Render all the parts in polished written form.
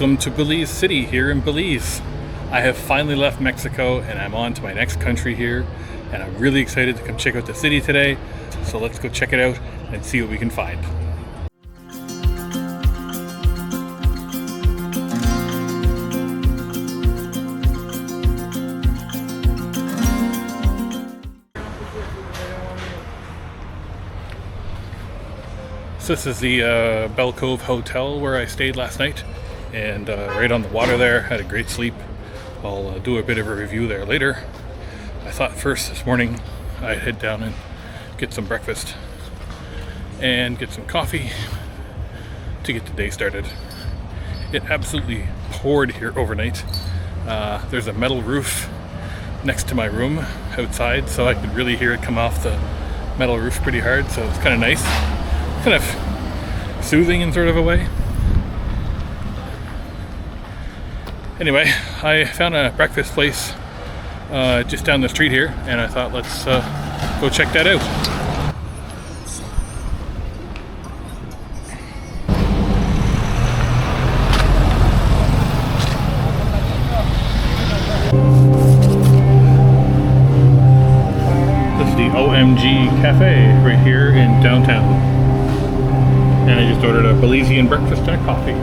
Welcome to Belize City here in Belize. I have finally left Mexico and I'm on to my next country here, and I'm really excited to come check out the city today. So let's go check it out and see what we can find. So this is the Bell Cove Hotel where I stayed last night, and right on the water there. Had a great sleep. I'll do a bit of a review there later. I thought first this morning I'd head down and get some breakfast and get some coffee to get the day started. It absolutely poured here overnight. There's a metal roof next to my room outside, so I could really hear it come off the metal roof pretty hard, so it's kind of nice. Kind of soothing in sort of a way. Anyway, I found a breakfast place just down the street here, and I thought let's go check that out. This is the OMG Cafe right here in downtown. And I just ordered a Belizean breakfast and a coffee.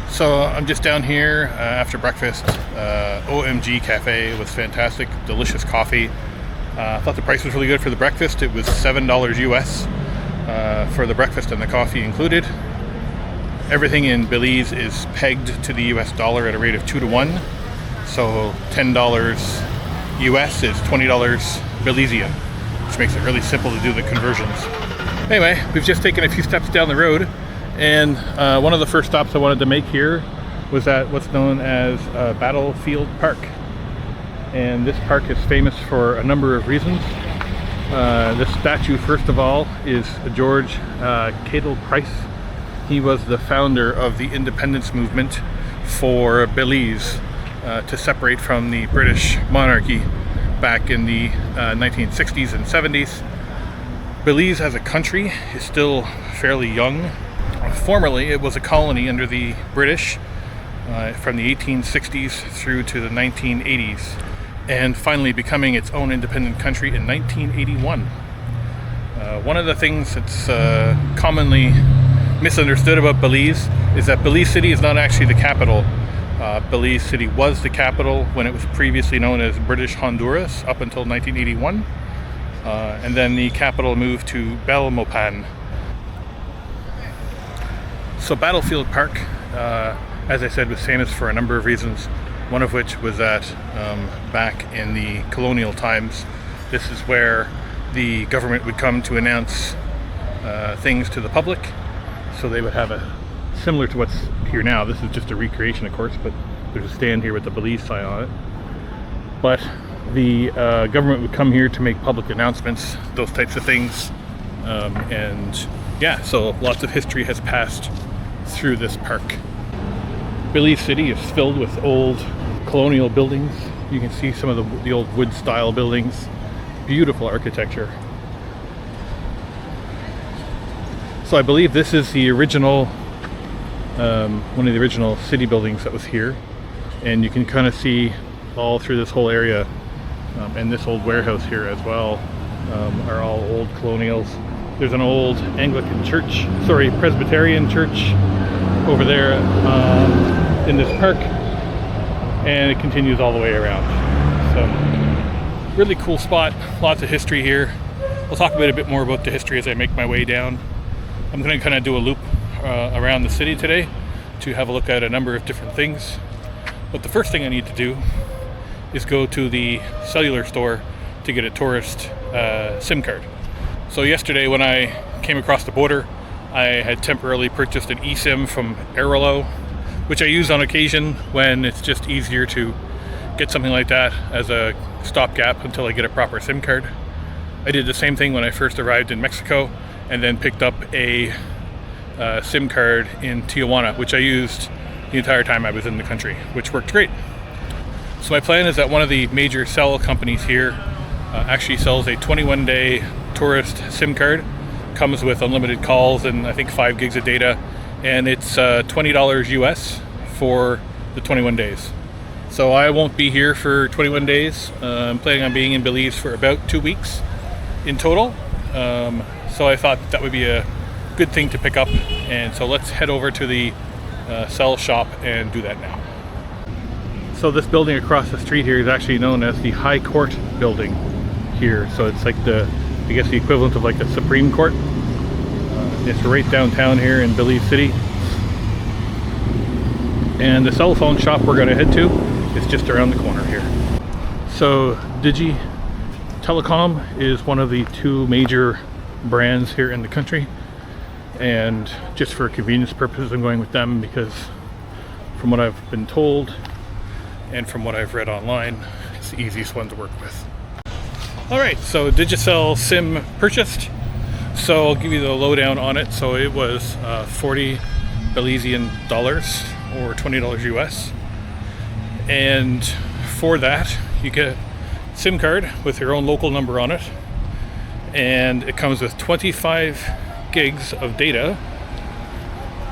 So I'm just down here after breakfast. OMG Cafe was fantastic, delicious coffee. I thought the price was really good for the breakfast. It was $7 US for the breakfast and the coffee included. Everything in Belize is pegged to the US dollar at a rate of 2 to 1. So $10 US is $20 Belizean, which makes it really simple to do the conversions. Anyway, we've just taken a few steps down the road, and one of the first stops I wanted to make here was at what's known as Battlefield Park. And this park is famous for a number of reasons. This statue, first of all, is George Cathedral Price. He was the founder of the independence movement for Belize, to separate from the British monarchy back in the 1960s and 70s. Belize as a country is still fairly young. Formerly, it was a colony under the British from the 1860s through to the 1980s, and finally becoming its own independent country in 1981. One of the things that's commonly misunderstood about Belize is that Belize City is not actually the capital. Belize City was the capital when it was previously known as British Honduras up until 1981, and then the capital moved to Belmopan. So Battlefield Park, as I said, was famous for a number of reasons, one of which was that back in the colonial times, this is where the government would come to announce things to the public. So they would have similar to what's here now. This is just a recreation, of course, but there's a stand here with the Belize sign on it. But the government would come here to make public announcements, those types of things. And yeah, so lots of history has passed through this park. Belize City is filled with old colonial buildings. You can see some of the old wood style buildings. Beautiful architecture. So I believe this is the original one of the original city buildings that was here, and you can kind of see all through this whole area, and this old warehouse here as well, are all old colonials. There's an old Presbyterian church over there in this park, and it continues all the way around. So really cool spot, lots of history here. I'll talk a bit more about the history as I make my way down. I'm going to kind of do a loop around the city today to have a look at a number of different things. But the first thing I need to do is go to the cellular store to get a tourist SIM card. So yesterday when I came across the border, I had temporarily purchased an eSIM from Aerolo, which I use on occasion when it's just easier to get something like that as a stopgap until I get a proper SIM card. I did the same thing when I first arrived in Mexico, and then picked up a SIM card in Tijuana, which I used the entire time I was in the country, which worked great. So my plan is that one of the major cell companies here actually sells a 21-day tourist SIM card comes with unlimited calls and I think 5 gigs of data, and it's $20 US for the 21 days. So I won't be here for 21 days. I'm planning on being in Belize for about 2 weeks in total. So I thought that would be a good thing to pick up, and so let's head over to the Cell shop and do that now. So this building across the street here is actually known as the High Court building here. So it's like the, I guess the equivalent of like the Supreme Court. It's right downtown here in Belize City. And the cell phone shop we're going to head to is just around the corner here. So DigiCell is one of the 2 major brands here in the country. And just for convenience purposes, I'm going with them because from what I've been told and from what I've read online, it's the easiest one to work with. Alright, so DigiCell SIM purchased. So I'll give you the lowdown on it. So it was 40 Belizean dollars or $20 US. And for that, you get a SIM card with your own local number on it. And it comes with 25 gigs of data,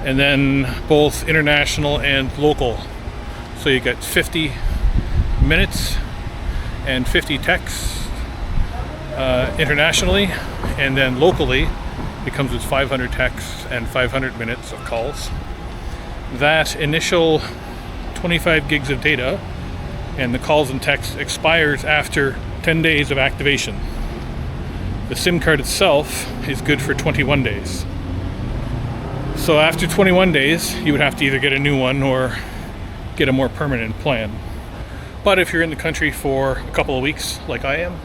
and then both international and local. So you get 50 minutes and 50 texts internationally, and then locally it comes with 500 texts and 500 minutes of calls. That initial 25 gigs of data and the calls and texts expires after 10 days of activation. The SIM card itself is good for 21 days. So after 21 days, you would have to either get a new one or get a more permanent plan. But if you're in the country for a couple of weeks, like I am,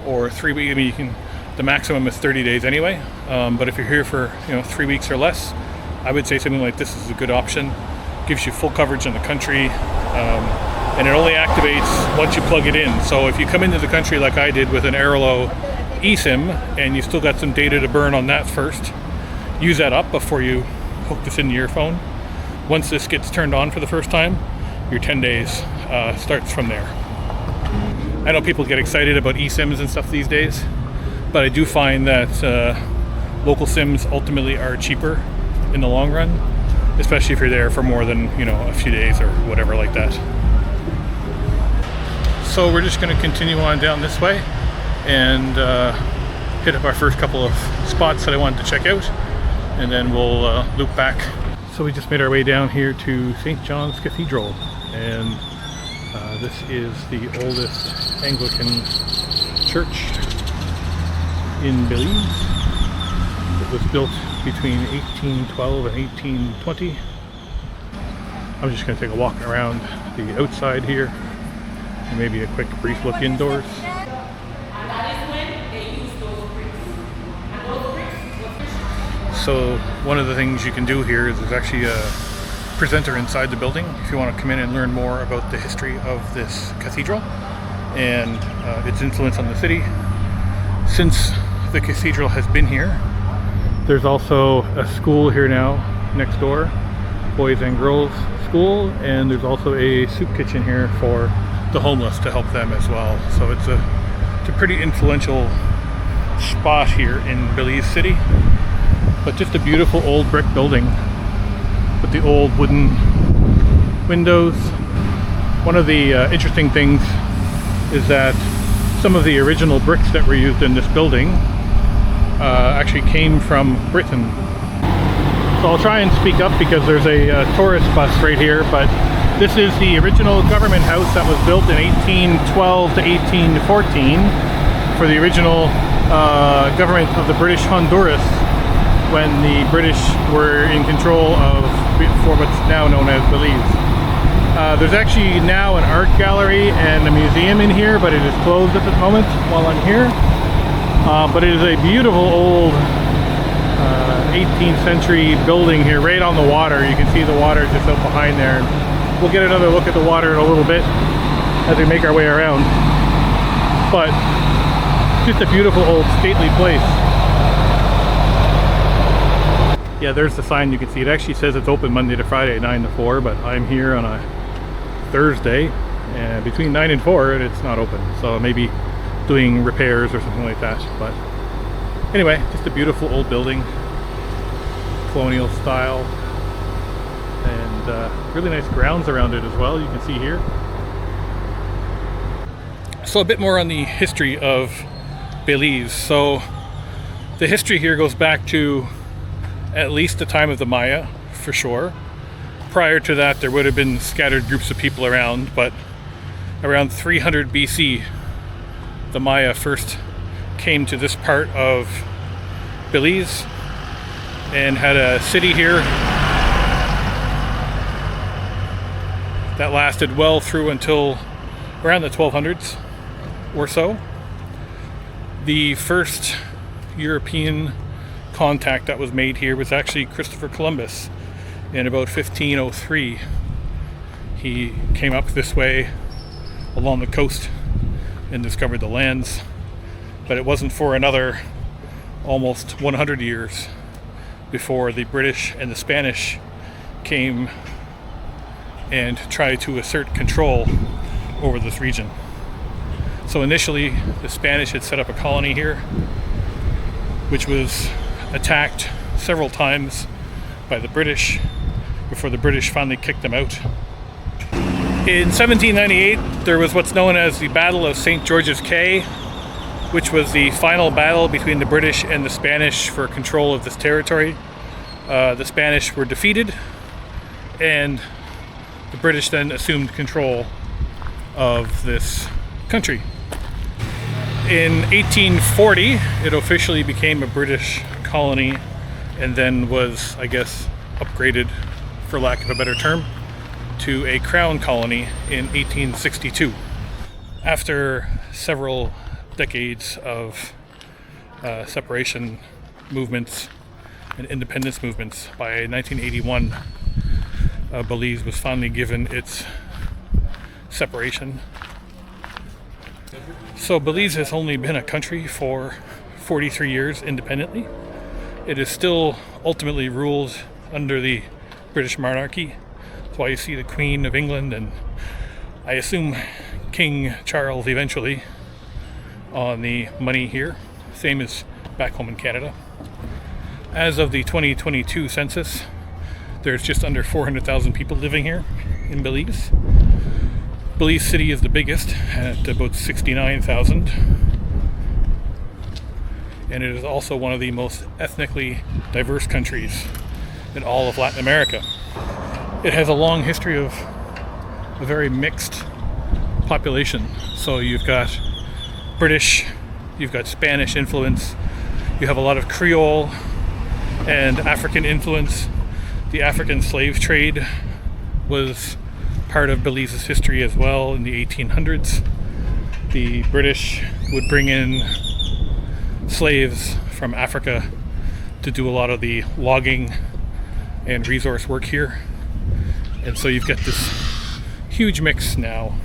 or 3 weeks, I mean, you can, the maximum is 30 days anyway. But if you're here for 3 weeks or less, I would say something like this is a good option. Gives you full coverage in the country, and it only activates once you plug it in. So if you come into the country like I did with an Airlo eSIM and you still got some data to burn on that first, use that up before you hook this into your phone. Once this gets turned on for the first time, your 10 days starts from there. I know people get excited about eSIMs and stuff these days, but I do find that local SIMs ultimately are cheaper in the long run, especially if you're there for more than a few days or whatever like that. So we're just going to continue on down this way and hit up our first couple of spots that I wanted to check out, and then we'll loop back. So we just made our way down here to St. John's Cathedral, and this is the oldest Anglican church in Belize. It was built between 1812 and 1820. I'm just going to take a walk around the outside here, and maybe a quick brief look indoors. So one of the things you can do here is there's actually a presenter inside the building if you want to come in and learn more about the history of this cathedral and its influence on the city. Since the cathedral has been here, there's also a school here now next door, boys and girls school, and there's also a soup kitchen here for the homeless to help them as well. So it's a pretty influential spot here in Belize City. But just a beautiful old brick building with the old wooden windows. One of the interesting things is that some of the original bricks that were used in this building actually came from Britain. So I'll try and speak up because there's a tourist bus right here, but this is the original government house that was built in 1812 to 1814 for the original government of the British Honduras, when the British were in control of for what's now known as Belize. There's actually now an art gallery and a museum in here, but it is closed at the moment while I'm here. But it is a beautiful old 18th century building here right on the water. You can see the water just out behind there. We'll get another look at the water in a little bit as we make our way around. But just a beautiful old stately place. Yeah, there's the sign. You can see it actually says it's open Monday to Friday 9 to 4, but I'm here on a Thursday and between 9 and 4 and it's not open, so maybe doing repairs or something like that. But Anyway, just a beautiful old building, colonial style, and really nice grounds around it as well, you can see here. So a bit more on the history of Belize. So the history here goes back to at least the time of the Maya, for sure. Prior to that, there would have been scattered groups of people around, but around 300 BC, the Maya first came to this part of Belize and had a city here that lasted well through until around the 1200s or so. The first European contact that was made here was actually Christopher Columbus in about 1503. He came up this way along the coast and discovered the lands, but it wasn't for another almost 100 years before the British and the Spanish came and tried to assert control over this region. So initially the Spanish had set up a colony here, which was attacked several times by the British before the British finally kicked them out. In 1798, there was what's known as the Battle of St. George's Caye, which was the final battle between the British and the Spanish for control of this territory. The Spanish were defeated, and the British then assumed control of this country. In 1840, it officially became a British colony and then was, I guess, upgraded, for lack of a better term, to a crown colony in 1862. After several decades of separation movements and independence movements, by 1981, Belize was finally given its separation. So Belize has only been a country for 43 years independently. It is still ultimately ruled under the British monarchy. That's why you see the Queen of England and I assume King Charles eventually on the money here, same as back home in Canada. As of the 2022 census, there's just under 400,000 people living here in Belize. Belize City is the biggest at about 69,000. And it is also one of the most ethnically diverse countries in all of Latin America. It has a long history of a very mixed population. So you've got British, you've got Spanish influence, you have a lot of Creole and African influence. The African slave trade was part of Belize's history as well in the 1800s. The British would bring in slaves from Africa to do a lot of the logging and resource work here. And so you've got this huge mix now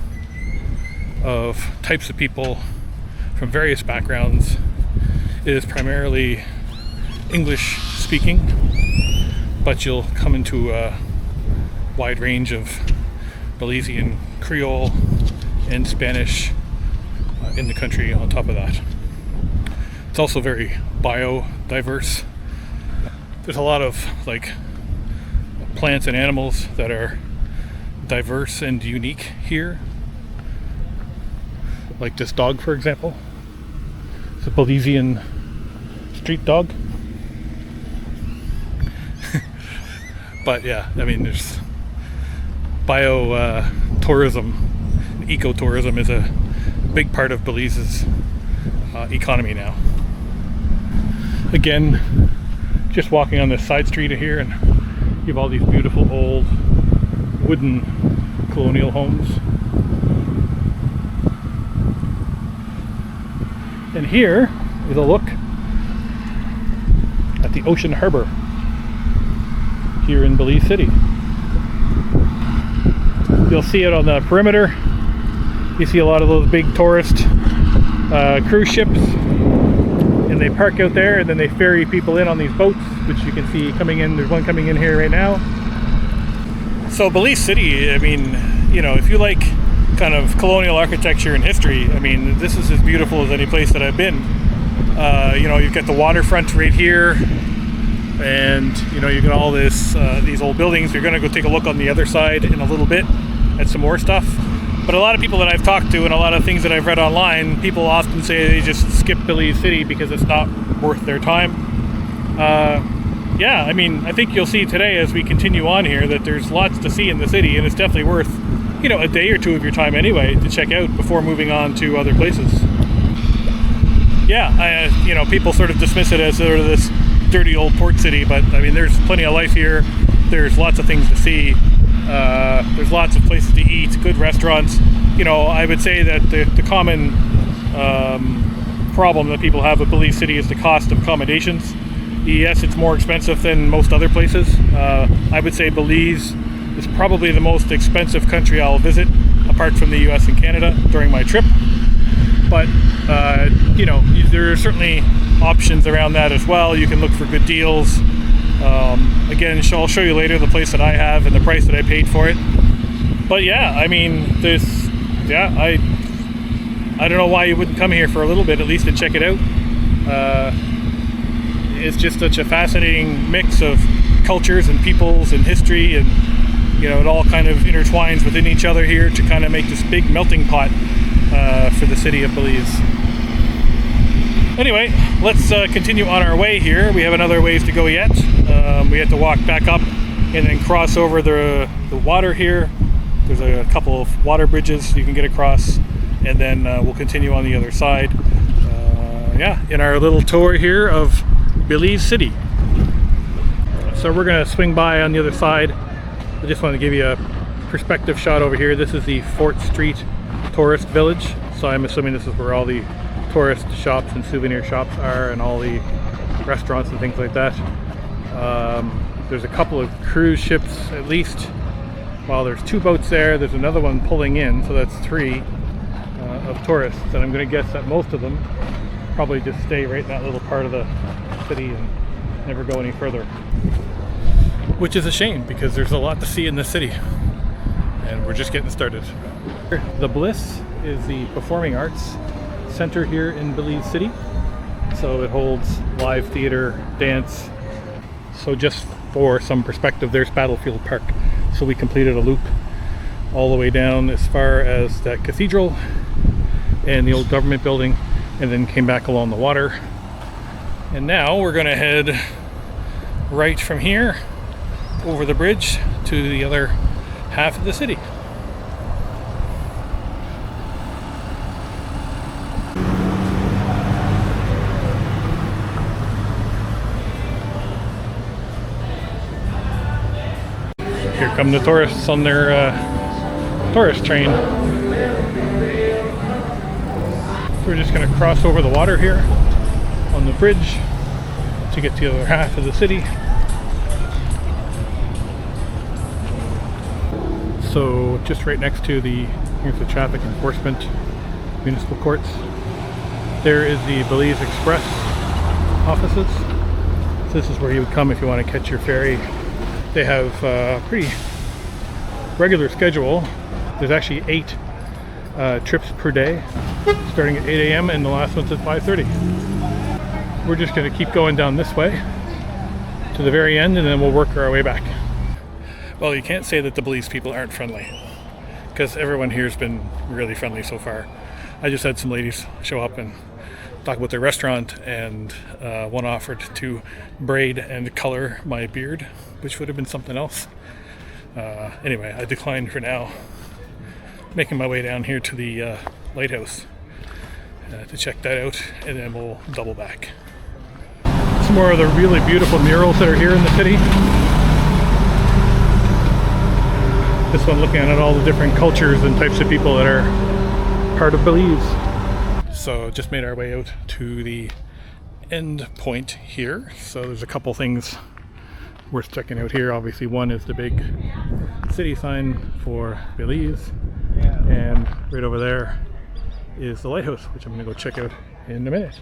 of types of people from various backgrounds. It is primarily English speaking, but you'll come into a wide range of Belizean Creole and Spanish in the country on top of that. It's also very biodiverse. There's a lot of plants and animals that are diverse and unique here. Like this dog, for example. It's a Belizean street dog. But yeah, I mean, there's tourism, ecotourism is a big part of Belize's economy now. Again, just walking on this side street here, and you have all these beautiful old wooden colonial homes. And here is a look at the ocean harbor here in Belize City. You'll see it on the perimeter. You see a lot of those big tourist cruise ships, and they park out there and then they ferry people in on these boats, which you can see coming in. There's one coming in here right now. So Belize City, I mean, you know, if you like kind of colonial architecture and history, I mean, this is as beautiful as any place that I've been. You know, you've got the waterfront right here, and you know, you got all this these old buildings. You're gonna go take a look on the other side in a little bit at some more stuff. But a lot of people that I've talked to and a lot of things that I've read online, people often say they just skip Belize City because it's not worth their time. Yeah, I mean, I think you'll see today as we continue on here that there's lots to see in the city, and it's definitely worth, you know, a day or two of your time anyway to check out before moving on to other places. Yeah, you know, people sort of dismiss it as sort of this dirty old port city, but I mean, there's plenty of life here. There's lots of things to see. There's lots of places to eat, good restaurants. You know, I would say that the common problem that people have with Belize City is the cost of accommodations. Yes, it's more expensive than most other places. I would say Belize is probably the most expensive country I'll visit, apart from the US and Canada, during my trip. But, you know, there are certainly options around that as well. You can look for good deals. Again, I'll show you later the place that I have and the price that I paid for it. But yeah, I mean, I don't know why you wouldn't come here for a little bit at least and check it out. It's just such a fascinating mix of cultures and peoples and history, and you know, it all kind of intertwines within each other here to kind of make this big melting pot for the city of Belize. Anyway, let's continue on our way here. We have another ways to go yet. We have to walk back up and then cross over the water here. There's a couple of water bridges you can get across, and then we'll continue on the other side. Yeah, in our little tour here of Belize City. So we're going to swing by on the other side. I just want to give you a perspective shot over here. This is the Fort Street Tourist Village. So I'm assuming this is where all the tourist shops and souvenir shops are, and all the restaurants and things like that. There's a couple of cruise ships at least. Well, there's 2 boats there. There's another one pulling in, so that's 3 of tourists. And I'm going to guess that most of them probably just stay right in that little part of the city and never go any further. Which is a shame, because there's a lot to see in the city. And we're just getting started. The Bliss is the performing arts center here in Belize City. So it holds live theater, dance. So just for some perspective, there's Battlefield Park. So we completed a loop all the way down as far as that cathedral and the old government building, and then came back along the water. And now we're gonna head right from here over the bridge to the other half of the city. Here come the tourists on their tourist train. We're just going to cross over the water here on the bridge to get to the other half of the city. So just right next to here's the traffic enforcement municipal courts. There is the Belize Express offices. So this is where you would come if you want to catch your ferry. They have a pretty regular schedule. There's actually 8 trips per day, starting at 8 a.m. and the last one's at 5:30. We're just going to keep going down this way to the very end, and then we'll work our way back. Well, you can't say that the Belize people aren't friendly, because everyone here has been really friendly so far. I just had some ladies show up and talk about their restaurant, and one offered to braid and color my beard, which would have been something else. Anyway, I declined for now. Making my way down here to the lighthouse to check that out, and then we'll double back. Some more of the really beautiful murals that are here in the city. This one looking at all the different cultures and types of people that are part of Belize. So just made our way out to the end point here. So there's a couple things worth checking out here. Obviously one is the big city sign for Belize, and right over there is the lighthouse, which I'm going to go check out in a minute.